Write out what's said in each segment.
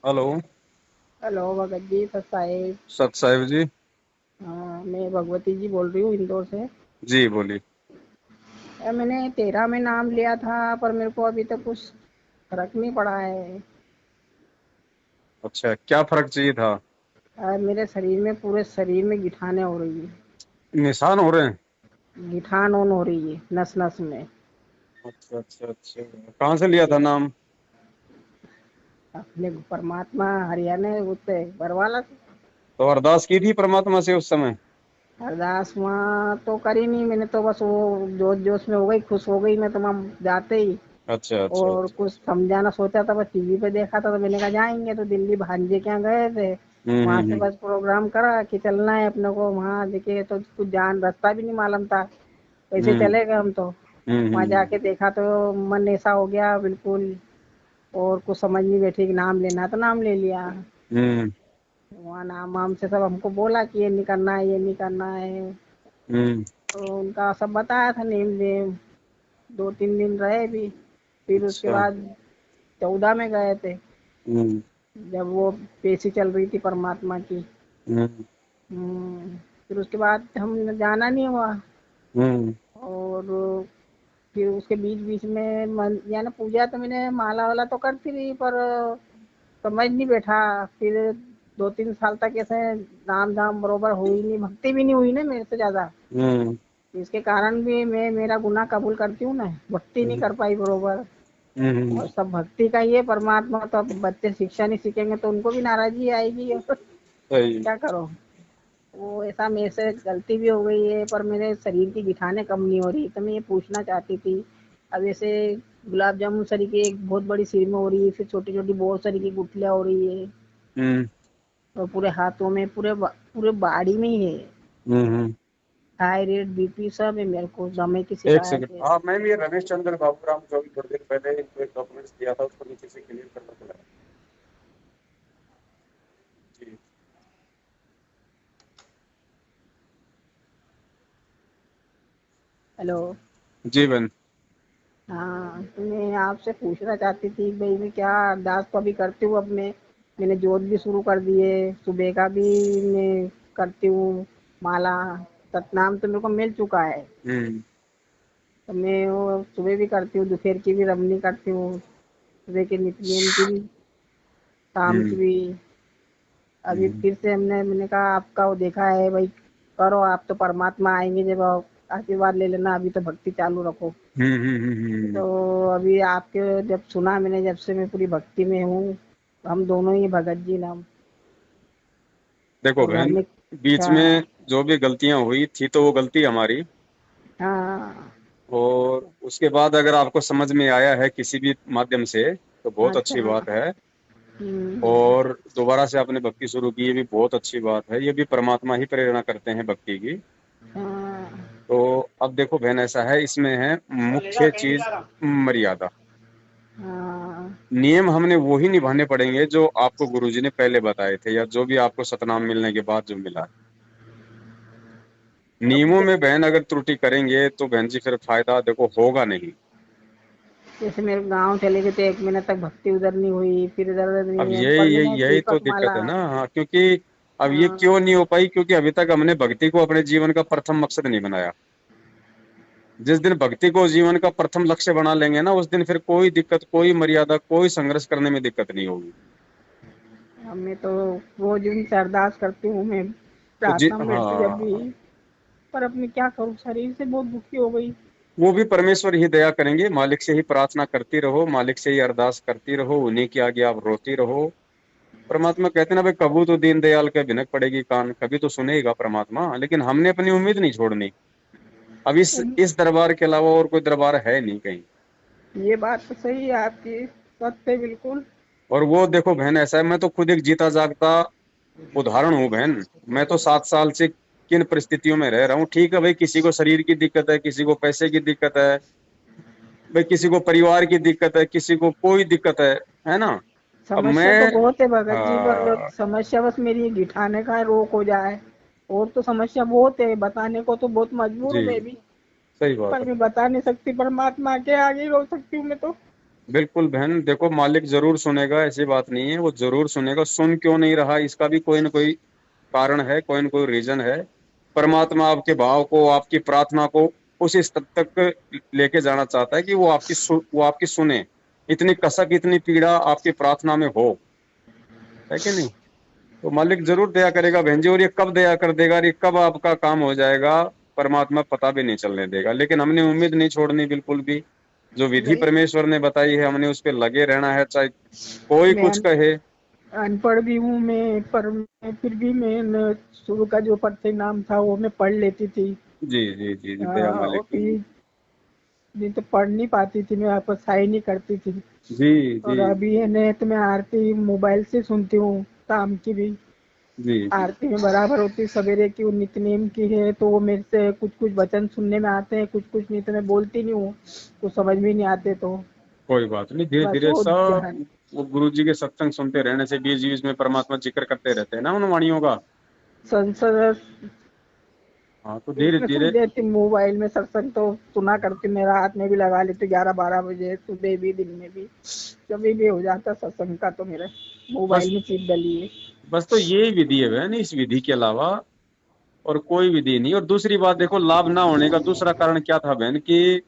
Hello. Hello Bhagat ji, सत साहिब। सत साहिब जी। हाँ, मैं भगवती जी बोल रही हूँ इंदौर से। जी बोलिए। मैंने 13 में नाम लिया था, पर मेरे को अभी तक कुछ फर्क नहीं पड़ा है। अच्छा, क्या फर्क चाहिए था? मेरे शरीर में, पूरे शरीर में गिठाने हो रही है। निशान हो रहे हैं? गिठान ऑन हो रही है नस नस में। अच्छा अच्छा अच्छा, कहाँ से लिया था नाम? अपने परमात्मा हरियाणा उतरे बरवाला से। तो अरदास की थी परमात्मा से उस समय? अरदास वहाँ तो करी नहीं मैंने, तो बस वो जोश जोश में हो गई, खुश हो गई मैं तो वहाँ जाते ही। अच्छा अच्छा और अच्छा। कुछ समझाना सोचा था, बस टीवी पे देखा था तो मैंने कहा जाएंगे, तो दिल्ली भांजे के यहाँ गए थे। वहां से हम्म। बस प्रोग्राम करा कि चलना है अपने को वहां, देखे तो कुछ जान रास्ता भी नहीं मालूम था। वैसे हम्म चले गए हम तो। वहां हम्म। जाके देखा तो मन ऐसा हो गया बिल्कुल। और कुछ समझ नहीं बैठी कि नाम लेना, तो नाम ले लिया। हम्म वहाँ नाम वाम से सब हमको बोला कि ये नहीं करना है, ये नहीं करना है। हम्म। तो उनका सब बताया था नेम वेम। 2-3 दिन रहे भी। फिर उसके अच्छा। बाद 14 में गए थे, हम्म जब वो पेशी चल रही थी परमात्मा की। हम्म फिर उसके बाद हम जाना नहीं हुआ। हम्म। और फिर उसके बीच बीच में मन यानी पूजा तो मैंने माला वाला तो करती रही, पर समझ नहीं बैठा। फिर 2-3 साल तक ऐसे नाम दाम बरोबर हुई नहीं, भक्ति भी नहीं हुई ना मेरे से ज्यादा। हम्म इसके कारण भी मैं मेरा गुनाह कबूल करती हूँ ना, भक्ति नहीं हम्म कर पाई बरोबर। हम्म। और सब भक्ति का ही है परमात्मा, तो अब बच्चे शिक्षा नहीं सीखेंगे तो उनको भी नाराजगी आएगी। और सही। क्या करो। वो ऐसा मेरे से गलती भी हो गई है, पर मेरे शरीर की गिठाने कम नहीं हो रही, तो मैं ये पूछना चाहती थी। अब ऐसे गुलाब जामुन सरी की एक बहुत बड़ी सिर में हो रही है, फिर छोटी छोटी बहुत सारी की गुठलियाँ हो रही है। हम्म और पूरे हाथों में, पूरे बॉडी में ही है। हम्म। थायराइड बीपी सब है मेरे को, दमे की एक शिकायत सेकंड, है। हाँ मैम, ये रमेश चंद्र बाबूराम जो अभी थोड़ी देर पहले इनको एक डॉक्यूमेंट्स दिया था उसको नीचे से क्लियर करना पड़ा। जी। हेलो। जी बहन। हाँ, तो मैं आपसे पूछना चाहती थी भाई, मैं क्या अरदास तो अभी करती हूँ, अब मैंने जोत भी शुरू कर दी है, सुबह का भी मैं करती हूँ माला। सतनाम तो मेरे को मिल चुका है। हम्म तो मैं वो सुबह भी करती हूँ, दोपहर की भी रमनी करती हूँ, सुबह के नित्यनेम की भी, शाम की हम्म भी। अभी हम्म फिर से मैंने कहा आपका वो देखा है भाई, करो आप तो परमात्मा आएंगे जब आशीर्वाद ले लेना, अभी तो भक्ति चालू रखो। तो अभी आपके जब सुना मैंने, जब से मैं पूरी भक्ति में हूँ। हम दोनों ही भगत जी नाम। देखो और घर बहन, में बीच क्या। में जो भी गलतियां हुई थी तो वो गलती हमारी। हाँ। और उसके बाद अगर आपको समझ में आया है किसी भी माध्यम से तो बहुत अच्छा। अच्छी बात है। हम्म। और दोबारा से आपने भक्ति शुरू की, ये भी बहुत अच्छी बात है। ये भी परमात्मा ही प्रेरणा करते हैं भक्ति की। हाँ। तो अब देखो बहन, ऐसा है, इसमें है मुख्य चीज मर्यादा। हाँ। नियम हमने वो ही निभाने पड़ेंगे जो आपको गुरुजी ने पहले बताए थे, या जो भी आपको सतनाम मिलने के बाद जो मिला। अब नियमों में बहन अगर त्रुटि करेंगे तो बहन जी फिर फायदा देखो होगा नहीं। जैसे मेरे गांव चले गए तो 1 महीने तक भक्ति उधर नहीं हुई, फिर इधर अब नहीं, पर यही मैंने यही यही तो दीपक दिक्कत माला। है ना। हाँ, क्योंकि अब ये क्यों हाँ। नहीं हो पाई, क्योंकि अभी तक हमने भक्ति को अपने जीवन का प्रथम मकसद नहीं बनाया। जिस दिन भक्ति को जीवन का प्रथम लक्ष्य बना लेंगे ना, उस दिन फिर कोई दिक्कत, कोई मर्यादा, कोई संघर्ष करने में दिक्कत नहीं होगी। अब मैं तो रोज उनसे अरदास करती हूँ मैं, तो जी प्रार्थना में बैठती जब भी। हाँ, पर अब मैं क्या करूँ, शरीर से बहुत दुखी हो गई। वो भी परमेश्वर ही दया करेंगे। मालिक से ही प्रार्थना करती रहो, मालिक से ही अरदास करती रहो, उन्हीं के आगे आप रोती रहो। परमात्मा कहते हैं ना भाई, कबू तो दीन दयाल के भिनक पड़ेगी कान, कभी तो सुनेगा परमात्मा। लेकिन हमने अपनी उम्मीद नहीं छोड़नी। अब इस दरबार के अलावा और कोई दरबार है नहीं कहीं। ये बात तो सही है आपकी, सत्य बिल्कुल। और वो देखो बहन, ऐसा है, मैं तो खुद एक जीता जागता उदाहरण हूँ बहन। मैं तो 7 साल से किन परिस्थितियों में रह रहा हूँ। ठीक है भाई, किसी को शरीर की दिक्कत है, किसी को पैसे की दिक्कत है, भाई किसी को परिवार की दिक्कत है, किसी को कोई दिक्कत है ना। अब समस्या तो मैं बहुत है भगत जी, पर हाँ, समस्या बस मेरी गिठाने का रोक हो जाए। और तो समस्या बहुत है, बताने को तो बहुत मजबूर जी हूँ मैं भी। सही बात पर है। मैं बता नहीं सकती, परमात्मा के आगे ही रो सकती हूँ मैं तो। बिल्कुल बहन, देखो मालिक जरूर सुनेगा, ऐसी बात नहीं है, वो जरूर सुनेगा। सुन क्यों नहीं रहा, इसका भी कोई ना कोई कारण है, कोई ना कोई रीजन है। परमात्मा आपके भाव को, आपकी प्रार्थना को उस स्तर तक लेके जाना चाहता है कि वो आपकी सुने। इतनी कसक, इतनी पीड़ा आपकी प्रार्थना में हो, है कि नहीं? तो मालिक जरूर दया करेगा बहन जी। और ये कब दया कर देगा और ये कब आपका काम हो जाएगा, परमात्मा पता भी नहीं चलने देगा। लेकिन हमने उम्मीद नहीं छोड़नी बिल्कुल भी। जो विधि नहीं, परमेश्वर ने बताई है, हमने उस पर लगे रहना है, चाहे कोई मैं कुछ कहे। अनपढ़ भी हूँ मैं, पर मैं फिर भी मैं शुरू का जो परिणाम था वो मैं पढ़ लेती थी। जी जी जी जी, दया और मालिक की। फिर नहीं तो पढ़ नहीं पाती थी मैं, आपस हाई नहीं करती थी। जी जी और अभी है नेट में आरती मोबाइल से सुनती हूँ, शाम की भी जी जी। आरती में बराबर होती, सवेरे की वो नित्यनेम की है, तो वो मेरे से कुछ कुछ वचन सुनने में आते हैं, कुछ कुछ नहीं तो मैं बोलती नहीं हूँ, तो समझ में नहीं आते, तो कोई बात नहीं, धीरे बस धीरे वो ध्यान। सब वो गुरु जी के सत्संग सुनते रहने से बीच बीच में परमात्मा जिक्र करते रहते हैं ना उन वाणियों का। संसद हाँ, तो धीरे उसमें सुन धीरे। लेती, मोबाइल में सत्संग तो सुना करती, मेरा हाथ में भी लगा लेती 11-12 बजे, सुबह भी दिन में भी, कभी भी हो जाता सत्संग का, तो मेरे बस मोबाइल में चिप डली है। बस तो यही विधि है बहन, इस विधि के अलावा और कोई विधि नहीं। और दूसरी बात देखो, लाभ ना होने का दूसरा कारण क्या था बहन, कि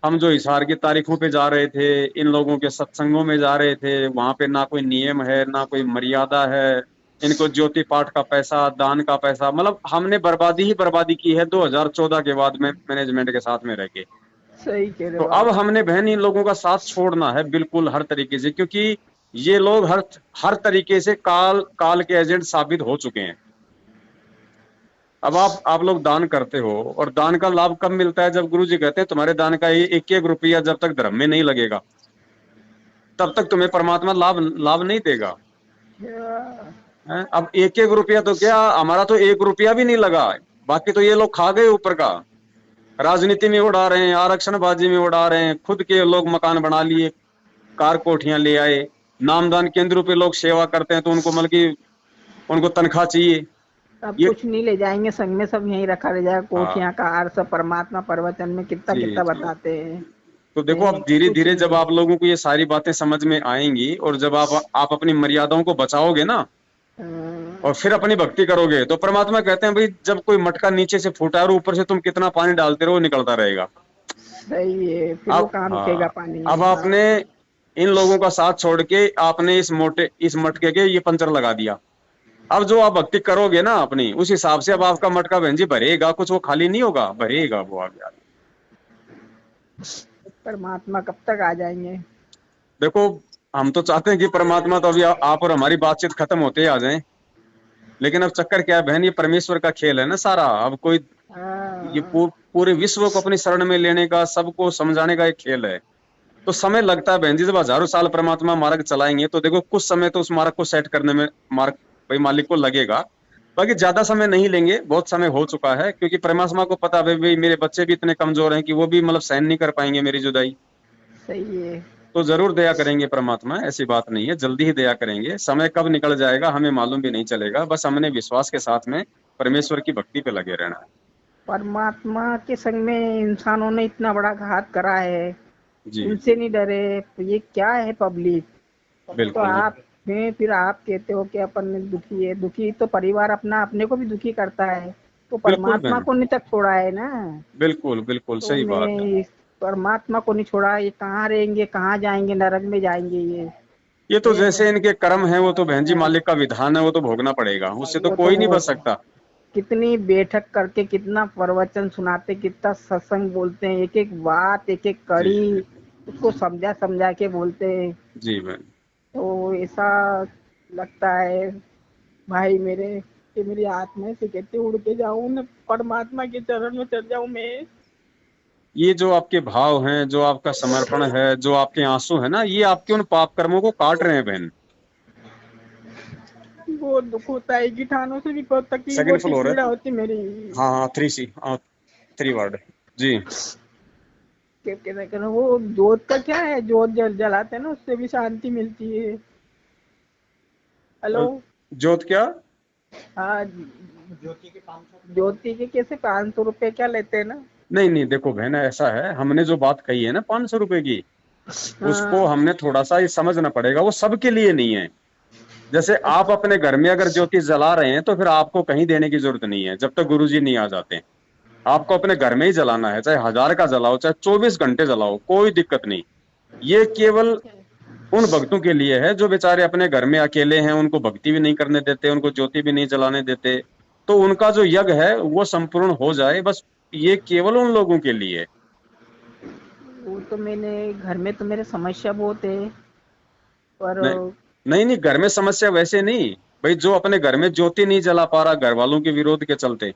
हम जो हिसार की तारीखों पे जा रहे थे, इन लोगों के सत्संगों में जा रहे थे, वहां पे ना कोई नियम है, ना कोई मर्यादा है। इनको ज्योति पाठ का पैसा, दान का पैसा, मतलब हमने बर्बादी ही बर्बादी की है 2014 के बाद में मैनेजमेंट के साथ में रह के। सही कह रहे तो हो अब आप। हमने बहन इन लोगों का साथ छोड़ना है बिल्कुल, हर तरीके से, क्योंकि ये लोग हर हर तरीके से काल काल के एजेंट साबित हो चुके हैं। अब आप लोग दान करते हो, और दान का लाभ कब मिलता है? जब गुरु जी कहते हैं तुम्हारे दान का ये एक एक रुपया जब तक धर्म में नहीं लगेगा, तब तक तुम्हें परमात्मा लाभ लाभ नहीं देगा। क्या? हैं? अब एक एक रुपया तो क्या, हमारा तो एक रुपया भी नहीं लगा, बाकी तो ये लोग खा गए ऊपर का। राजनीति में उड़ा रहे हैं, आरक्षणबाजी में उड़ा रहे हैं, खुद के लोग मकान बना लिए, कार कोठियां ले आए। नामदान केंद्रों पे लोग सेवा करते हैं तो उनको मतलब कि उनको तनख्वाह चाहिए। अब ये कुछ नहीं ले जाएंगे संग में, सब यहीं रखा रह जाएगा, हाँ, कोठियां का हार, सब परमात्मा प्रवचन में कितना जी कितना जी। बताते हैं। तो देखो, अब लेने का धीरे कुछ धीरे जब नहीं आप लोगों को ये सारी बातें समझ में आएंगी, और जब आप अपनी मर्यादाओं को बचाओगे ना, है। और फिर अपनी भक्ति करोगे, तो परमात्मा कहते हैं भाई, जब कोई मटका नीचे से फूटा है और ऊपर से तुम कितना पानी डालते रहो, निकलता रहेगा। सही है, फिर वो अब कहाँ रुकेगा हाँ, पानी। अब आपने इन लोगों का साथ छोड़ के आपने इस मटके के ये पंचर लगा दिया। अब जो आप भक्ति करोगे ना अपनी, उस हिसाब से अब आपका मटका बहन जी भरेगा, कुछ वो खाली नहीं होगा, भरेगा वो आगे आगे। परमात्मा कब तक आ जाएंगे। देखो, हम तो चाहते हैं कि परमात्मा तो अभी आप और हमारी बातचीत खत्म होते ही आ जाए। लेकिन अब चक्कर क्या है बहन, ये परमेश्वर का खेल है ना सारा। अब कोई ये हाँ, पूरे विश्व को अपनी शरण में लेने का, सबको समझाने का एक खेल है। तो समय लगता है बहन जी, जब हजारों साल परमात्मा मार्ग चलाएंगे, तो देखो कुछ समय तो उस मार्ग को सेट करने में मार्ग भाई मालिक को लगेगा। बाकी ज्यादा समय नहीं लेंगे, बहुत समय हो चुका है, क्योंकि परमात्मा को पता है भाई मेरे बच्चे भी इतने कमजोर हैं कि वो भी मतलब सहन नहीं कर पाएंगे मेरी जुदाई। सही है। तो जरूर दया करेंगे परमात्मा, ऐसी बात नहीं है, जल्दी ही दया करेंगे। समय कब निकल जाएगा हमें मालूम भी नहीं चलेगा, बस हमने विश्वास के साथ में परमेश्वर की भक्ति पे लगे रहना है। परमात्मा के संग में इंसानों ने इतना बड़ा घात करा है, जी उनसे जी, नहीं डरे, तो ये क्या है पब्लिक। तो बिल्कुल नहीं। आप में फिर आप कहते हो कि अपन दुखी है, दुखी तो परिवार अपना अपने को भी दुखी करता है, तो बिल्कुल परमात्मा बहन, को नहीं तक छोड़ा है ना। बिल्कुल बिल्कुल तो सही बात है। मैं इस परमात्मा को नहीं छोड़ा, ये कहाँ रहेंगे, कहाँ जाएंगे, नरक में जाएंगे ये तो ये जैसे इनके कर्म है, वो तो बहन जी मालिक का विधान है, वो तो भोगना पड़ेगा, उससे तो वो तो कोई नहीं वो बच सकता। कितनी बैठक करके कितना प्रवचन सुनाते, कितना सत्संग बोलते हैं, एक एक बात, एक एक जी कड़ी उसको समझा समझा के बोलते हैं। जी बहन। तो ऐसा लगता है भाई मेरे, कि मेरी आत्मा से कहते उड़ के जाऊं ना, परमात्मा के चरण में चढ़ जाऊं मैं। ये जो आपके भाव हैं, जो आपका समर्पण है, जो आपके आंसू है ना, ये आपके उन पाप कर्मों को काट रहे हैं बहन। बहुत दुख होता है, गिठानों से भी बहुत तकलीफ सेकंड होती, फ्लोर है। पीड़ा होती मेरी। हाँ हाँ, 3C, हाँ, 3 वार्ड। जी। वो जोत का क्या है, जोत जलाते हैं ना, उससे भी शांति मिलती है। हेलो। जोत क्या? हाँ, ज्योति के कैसे 500 रुपए क्या लेते हैं ना। नहीं नहीं, देखो बहन, ऐसा है, हमने जो बात कही है ना 500 रुपए की, उसको हमने थोड़ा सा ये समझना पड़ेगा, वो सबके लिए नहीं है। जैसे आप अपने घर में अगर ज्योति जला रहे हैं तो फिर आपको कहीं देने की जरूरत नहीं है जब तक गुरुजी नहीं आ जाते। आपको अपने घर में ही जलाना है, चाहे 1000 का जलाओ, चाहे 24 घंटे जलाओ, कोई दिक्कत नहीं। ये केवल उन भक्तों के लिए है जो बेचारे अपने घर में अकेले हैं, उनको भक्ति भी नहीं करने देते, उनको ज्योति भी नहीं जलाने देते, तो उनका जो यज्ञ है वो संपूर्ण हो जाए, बस ये केवल उन लोगों के लिए है। वो तो मैंने घर में तो मेरे समस्या बहुत है, पर नहीं नहीं, घर में समस्या वैसे नहीं भाई, जो अपने घर में ज्योति नहीं जला पा रहा घर वालों के विरोध के चलते,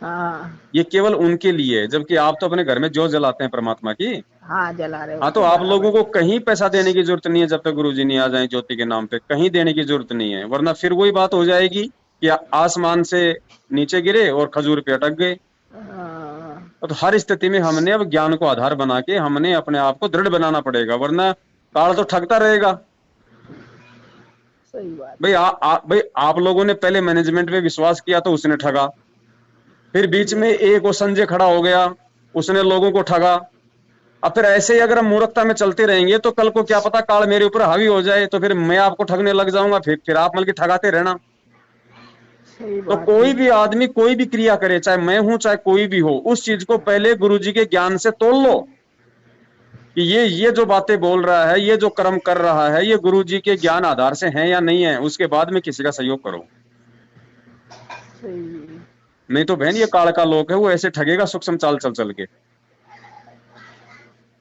हाँ ये केवल उनके लिए है। जबकि आप तो अपने घर में ज्योत जलाते हैं परमात्मा की। हाँ जला रहे हो हाँ, तो आप लोगों को कहीं पैसा देने की जरूरत नहीं है जब तक गुरुजी नहीं आ जाए ज्योति के नाम पे, कहीं देने की जरूरत नहीं है, वरना फिर वही बात हो जाएगी कि आसमान से नीचे गिरे और खजूर पे अटक गए। तो हर स्थिति में हमने अब ज्ञान को आधार बना के हमने अपने आप को दृढ़ बनाना पड़ेगा, वरना काल तो ठगता रहेगा। सही बात भाई भाई आप लोगों ने पहले मैनेजमेंट पे विश्वास किया तो उसने ठगा, फिर बीच में एक वो संजय खड़ा हो गया, उसने लोगों को ठगा। अब फिर ऐसे ही अगर हम मूर्खता में चलते रहेंगे तो कल को क्या पता काल मेरे ऊपर हावी हो जाए, तो फिर मैं आपको ठगने लग जाऊंगा, फिर आप बल्कि ठगाते रहना। तो कोई भी आदमी कोई भी क्रिया करे, चाहे मैं हूं चाहे कोई भी हो, उस चीज को पहले गुरुजी के ज्ञान से तोल लो कि ये जो बातें बोल रहा है, ये जो कर्म कर रहा है, ये गुरुजी के ज्ञान आधार से है या नहीं है, उसके बाद में किसी का सहयोग करो। नहीं तो बहन ये काल का लोक है, वो ऐसे ठगेगा सूक्ष्म चाल चल चल के।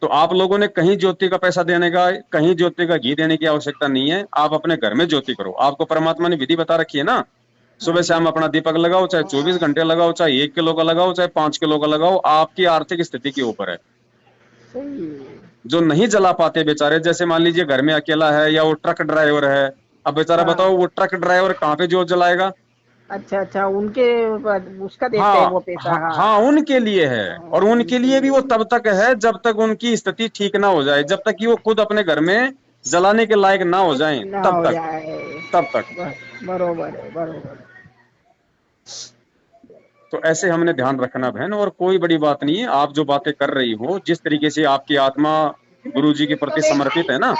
तो आप लोगों ने कहीं ज्योति का पैसा देने का, कहीं ज्योति का घी देने की आवश्यकता नहीं है। आप अपने घर में ज्योति करो। आपको परमात्मा ने विधि बता रखी है ना, सुबह शाम अपना दीपक लगाओ, चाहे 24 घंटे लगाओ, चाहे 1 किलो का लगाओ, चाहे 5 किलो का लगाओ, आपकी आर्थिक स्थिति के ऊपर है। जो नहीं जला पाते बेचारे, जैसे मान लीजिए घर में अकेला है या वो ट्रक ड्राइवर है, अब बेचारा बताओ वो ट्रक ड्राइवर कहाँ पे ज्योत जलाएगा। अच्छा उनके उसका देते हाँ, हैं वो पैसा। हाँ उनके लिए है, और उनके लिए भी वो तब तक है जब तक उनकी स्थिति ठीक ना हो जाए, जब तक कि वो खुद अपने घर में जलाने के लायक ना हो जाएं, तब तक। बरोबर है, बरोबर। तो ऐसे हमने ध्यान रखना बहन, और कोई बड़ी बात नहीं है। आप जो बातें कर रही हो, जिस तरीके से आपकी आत्मा गुरुजी के प्रति समर्पित है ना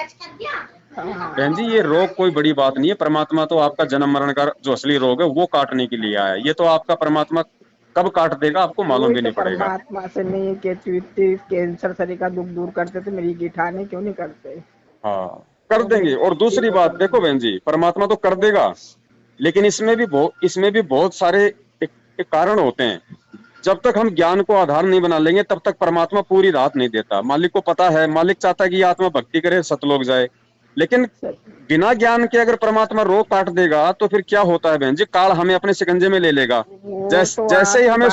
बहन जी, ये रोग कोई बड़ी बात नहीं है। परमात्मा तो आपका जन्म मरण का जो असली रोग है वो काटने के लिए आया है। ये तो आपका परमात्मा कब काट देगा आपको मालूम भी नहीं पड़ेगा। परमात्मा से नहीं कैंसर शरीर का दुख दूर करते तो मेरी गिठाने क्यों नहीं करते। हाँ कर देंगे। और दूसरी बात देखो बहन जी, परमात्मा तो कर देगा, लेकिन इसमें भी बहुत सारे एक कारण होते हैं। जब तक हम ज्ञान को आधार नहीं बना लेंगे तब तक परमात्मा पूरी राहत नहीं देता। मालिक को पता है, मालिक चाहता है कि आत्मा भक्ति करे, सतलोक जाए, लेकिन बिना ज्ञान के अगर परमात्मा रोग काट देगा तो फिर क्या होता है बहन जी, काल हमें अपने शिकंजे में ले लेगा। जैसे ही हमें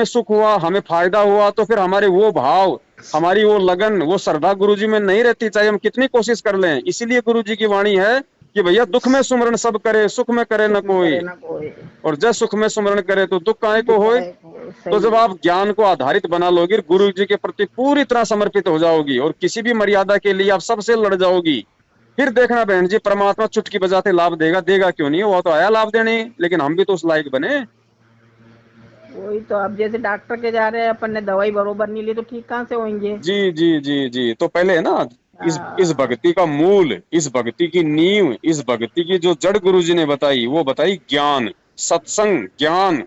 सुख हुआ, हमें फायदा हुआ, तो फिर हमारे वो भाव, हमारी वो लगन, वो श्रद्धा गुरुजी में नहीं रहती, चाहे हम कितनी कोशिश कर लें। इसीलिए गुरुजी की वाणी है कि भैया दुख में सुमरण सब करे, सुख में करे न कोई, और जब सुख में सुमरण करे तो दुख काहे को होए। तो जब आप ज्ञान को आधारित बना लोगी, गुरु जी के प्रति पूरी तरह समर्पित हो जाओगी और किसी भी मर्यादा के लिए आप सबसे लड़ जाओगी, फिर देखना बहन जी परमात्मा चुटकी बजाते लाभ देगा क्यों नहीं। वो तो आया लाभ देने, लेकिन हम भी तो उस लायक बने। वही तो, अब जैसे डॉक्टर के जा रहे हैं, अपन ने दवाई बरोबर नहीं ली तो ठीक कहाँ से होंगे। जी जी जी जी, तो पहले है ना इस भक्ति का मूल, इस भक्ति की नींव, इस भक्ति की जो जड़ गुरुजी ने बताई, वो बताई ज्ञान, सत्संग, ज्ञान।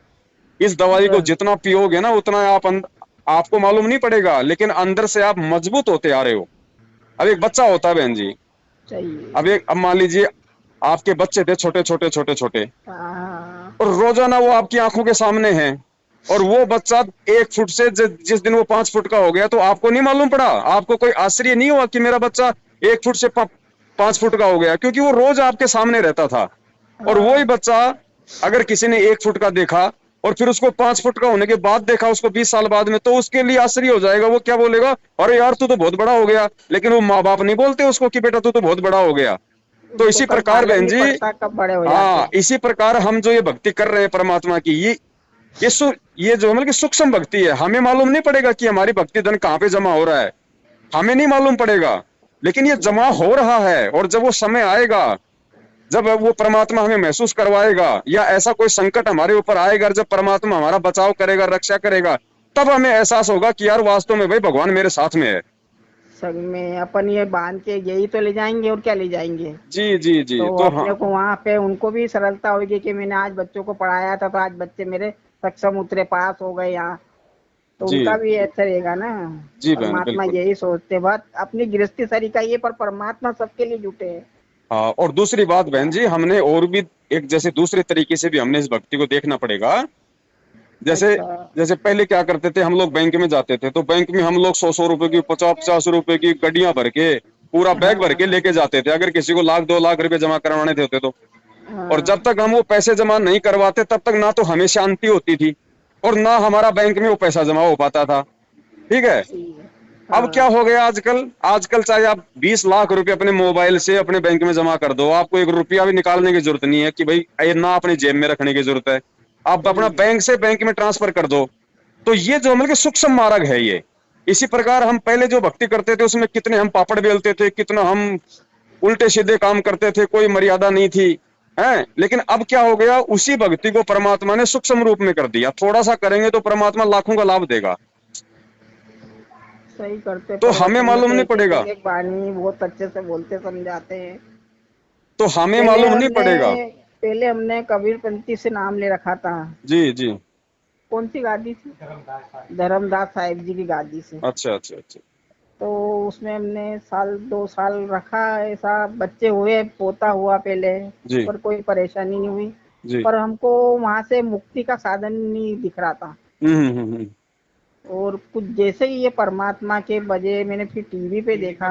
इस दवाई को जितना पियोगे ना उतना आपको मालूम नहीं पड़ेगा, लेकिन अंदर से आप मजबूत होते आ रहे हो। अब एक बच्चा होता है बहन जी, अब मान लीजिए आपके बच्चे थे छोटे छोटे, और रोजाना वो आपकी आंखों के सामने है, और वो बच्चा 1 फुट से जिस दिन वो 5 फुट का हो गया तो आपको नहीं मालूम पड़ा, आपको कोई आश्चर्य नहीं हुआ कि मेरा बच्चा 1 फुट से 5 फुट का हो गया, क्योंकि वो रोज आपके सामने रहता था। और वही बच्चा अगर किसी ने 1 फुट का देखा और फिर उसको 5 फुट का होने के बाद देखा, उसको 20 साल बाद में, तो उसके लिए आश्चर्य हो जाएगा। वो क्या बोलेगा, अरे यार तू तो बहुत बड़ा हो गया। लेकिन वो माँ बाप नहीं बोलते उसको कि बेटा तू तो बहुत बड़ा हो गया। तो इसी प्रकार बहन जी, हाँ इसी प्रकार हम जो ये भक्ति कर रहे हैं परमात्मा की, ये जो मतलब कि सूक्ष्म भक्ति है, हमें मालूम नहीं पड़ेगा कि हमारी भक्ति धन कहाँ पे जमा हो रहा है, हमें नहीं मालूम पड़ेगा, लेकिन ये जमा हो रहा है। और जब वो समय आएगा, जब वो परमात्मा हमें महसूस करवाएगा, या ऐसा कोई संकट हमारे ऊपर आएगा, जब परमात्मा हमारा बचाव करेगा, रक्षा करेगा, तब हमें एहसास होगा कि यार वास्तव में भाई भगवान मेरे साथ में है। सत्संग में अपन ये बांध के यही तो ले जाएंगे और क्या ले जाएंगे। जी जी जी। तो तो हाँ अपने को वहाँ पे उनको भी सरलता होगी कि मैंने आज बच्चों को पढ़ाया था तो आज बच्चे मेरे सक्षम उतरे, पास हो गए यहाँ, तो जी उनका भी अच्छा रहेगा ना। जी बहन परमात्मा बिल्कुल। यही सोचते, बात अपनी गृहस्थी तरीका ये, पर परमात्मा सबके लिए जुटे हैं। हाँ, और दूसरी बात बहन जी, हमने और भी एक जैसे दूसरे तरीके से भी हमने इस भक्ति को देखना पड़ेगा। जैसे अच्छा। जैसे पहले क्या करते थे, हम लोग बैंक में जाते थे तो बैंक में हम लोग 100-100 रुपए की, 50-50 रुपए की गड्डियां भर के, पूरा बैग भर के हाँ लेके जाते थे, अगर किसी को 1,00,000-2,00,000 रुपए जमा करवाने थे होते तो। और जब हाँ। तक हम वो पैसे जमा नहीं करवाते तब तक ना तो हमें शांति होती थी और ना हमारा बैंक में वो पैसा जमा हो पाता था। ठीक है। ठीक है। अब क्या हाँ हो गया आजकल, आजकल चाहे आप 20 लाख रुपए अपने मोबाइल से अपने बैंक में जमा कर दो, आपको 1 रुपया भी निकालने की जरूरत नहीं है कि भाई ये ना अपने जेब में रखने की जरूरत है, आप अपना सही है। बैंक से बैंक में ट्रांसफर कर दो। तो ये जो मतलब कि सूक्ष्म मार्ग है ये। इसी प्रकार हम पहले जो भक्ति करते थे उसमें कितने हम पापड़ बेलते थे, कितना हम उल्टे सीधे काम करते थे, कोई मर्यादा नहीं थी, है। लेकिन अब क्या हो गया, उसी भक्ति को परमात्मा ने सूक्ष्म रूप में कर दिया, थोड़ा सा करेंगे तो परमात्मा लाखों का लाभ देगा। सही करते, तो हमें प्रवचन में मालूम तो नहीं पड़ेगा, एक वाणी बहुत अच्छे से बोलते समझाते हैं। तो हमें पहले मालूम नहीं हमने पड़ेगा। पहले हमने कबीर पंथी से नाम ले रखा था। जी जी। कौन सी गादी थी? धर्मदास साहिब जी की गादी से। अच्छा अच्छा अच्छा। तो उसमें हमने साल 2 साल रखा, ऐसा बच्चे हुए, पोता हुआ पहले, जी पर कोई परेशानी नहीं हुई। जी। पर हमको वहां से मुक्ति का साधन नहीं दिख रहा था। हम्म। और कुछ जैसे ही ये परमात्मा के बजे मैंने फिर टीवी पे देखा।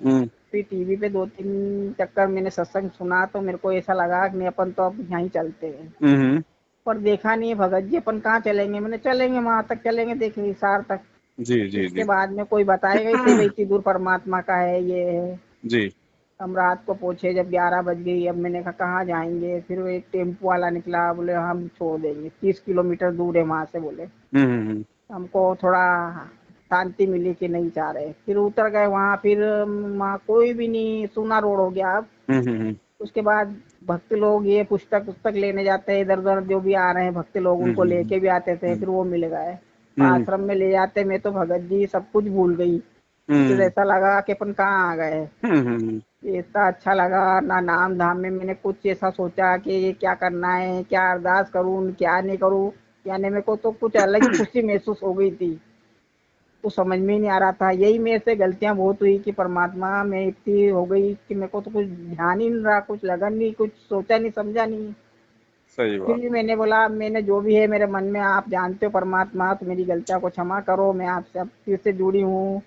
हम्म फिर टीवी पे 2-3 चक्कर मैंने सत्संग सुना तो मेरे को ऐसा लगा कि नहीं, अपन तो अब यहीं चलते हैं। हम्म। पर देखा नहीं भगत जी, अपन कहाँ चलेंगे, मैंने चलेंगे वहां तक, चलेंगे देखेंगे हिसार तक। जी जी इसके जी बाद में कोई बताएगा इसे भाई इतनी दूर परमात्मा का है ये है। जी। हम रात को पूछे जब 11 बज गई, अब मैंने कहा कहाँ जाएंगे, फिर वो एक टेम्पो वाला निकला, बोले हम छोड़ देंगे, 30 किलोमीटर दूर है वहां से, बोले। हम्म। हमको थोड़ा शांति मिली कि नहीं जा रहे, फिर उतर गए वहां, फिर वहाँ कोई भी नहीं, सूना रोड हो गया अब। हम्म। उसके बाद भक्त लोग ये पुस्तक पुस्तक लेने जाते हैं इधर उधर, जो भी आ रहे हैं भक्त लोग उनको लेके भी आते थे, फिर वो मिल गए। आश्रम में ले जाते, मैं तो भगत जी सब कुछ भूल गई। फिर ऐसा लगा कि अपन कहाँ आ गए। इतना अच्छा लगा ना, नाम धाम में मैंने कुछ ऐसा सोचा कि ये क्या करना है, क्या अरदास करूं क्या नहीं करूं, यानी मेरे को तो कुछ अलग ही खुशी महसूस हो गई थी। तो समझ में ही नहीं आ रहा था, यही मेरे से गलतियां बहुत हुई कि परमात्मा में इतनी हो गई कि मेरे को तो कुछ ध्यान ही नहीं रहा, कुछ लगन नहीं, कुछ सोचा नहीं समझा नहीं। सही फिर बात। भी मैंने बोला, मैंने जो भी है मेरे मन में, आप जानते हो परमात्मा, तो मेरी गलतियों को क्षमा करो, मैं आपसे अब फिर से जुड़ी हूँ,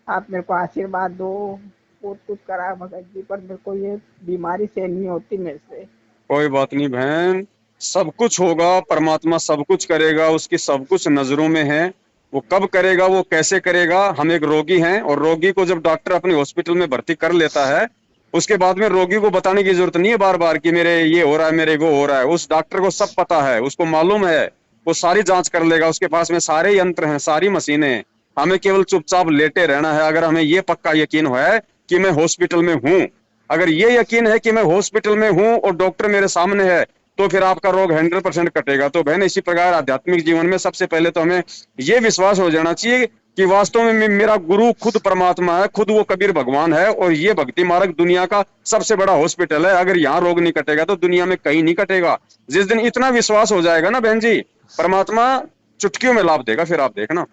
आप मेरे को आशीर्वाद दो। बहुत कुछ करा भगत जी, पर मेरे को ये बीमारी सहन नहीं होती मेरे से। कोई बात नहीं बहन, सब कुछ होगा, परमात्मा सब कुछ करेगा, उसकी सब कुछ नजरों में है। वो कब करेगा, वो कैसे करेगा, हम एक रोगी हैं और रोगी को जब डॉक्टर अपने हॉस्पिटल में भर्ती कर लेता है, उसके बाद में रोगी को बताने की जरूरत नहीं है बार बार कि मेरे ये हो रहा है, मेरे वो हो रहा है। उस डॉक्टर को सब पता है, उसको मालूम है, वो सारी जांच कर लेगा, उसके पास में सारे यंत्र हैं, सारी मशीनें हैं। हमें केवल चुपचाप लेटे रहना है। अगर हमें ये पक्का यकीन है कि मैं हॉस्पिटल में हूँ, अगर ये यकीन है कि मैं हॉस्पिटल में हूँ और डॉक्टर मेरे सामने है, तो फिर आपका रोग 100% कटेगा। तो बहन, इसी प्रकार आध्यात्मिक जीवन में सबसे पहले तो हमें ये विश्वास हो जाना चाहिए कि वास्तव में मेरा गुरु खुद परमात्मा है, खुद वो कबीर भगवान है, और ये भक्ति मार्ग दुनिया का सबसे बड़ा हॉस्पिटल है। अगर यहाँ रोग नहीं कटेगा तो दुनिया में कहीं नहीं कटेगा। जिस दिन इतना विश्वास हो जाएगा ना बहन जी, परमात्मा चुटकियों में लाभ देगा, फिर आप देखना।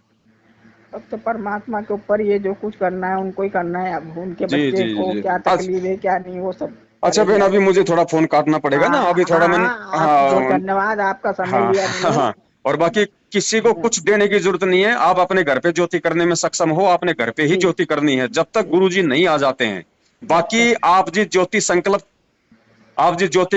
अब तो परमात्मा के ऊपर ये जो कुछ करना है उनको ही करना है, अब उनके जी बच्चे जी को जी। क्या तकलीफ है क्या नहीं वो सब अच्छा बहन, करेंगे अभी अब। मुझे थोड़ा फोन काटना पड़ेगा ना, अभी हाँ थोड़ा हाँ मैंने, हाँ, आप बहुत हाँ धन्यवाद, आपका समय हाँ लिया मैंने। हाँ। और बाकी किसी को कुछ देने की जरूरत नहीं है, आप अपने घर पे ज्योति करने में सक्षम हो, आपने घर पे ही ठीक ज्योति करनी है जब तक ठीक। गुरुजी नहीं आ जाते हैं। जब बाकी तक आप जी ज्योति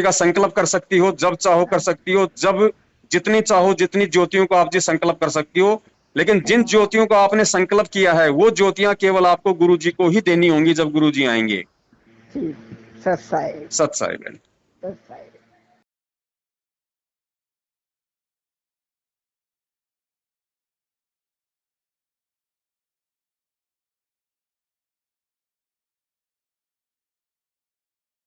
का संकल्प कर सकती हो, जब चाहो कर सकती हो, जब जितनी चाहो जितनी ज्योतियों को आप जी संकल्प कर सकती हो। लेकिन जिन ज्योतियों को आपने संकल्प किया है वो ज्योतियां केवल आपको गुरुजी को ही देनी होंगी जब गुरुजी आएंगे। ठीक। सत्साई। सत्साई बहन। सत्साई।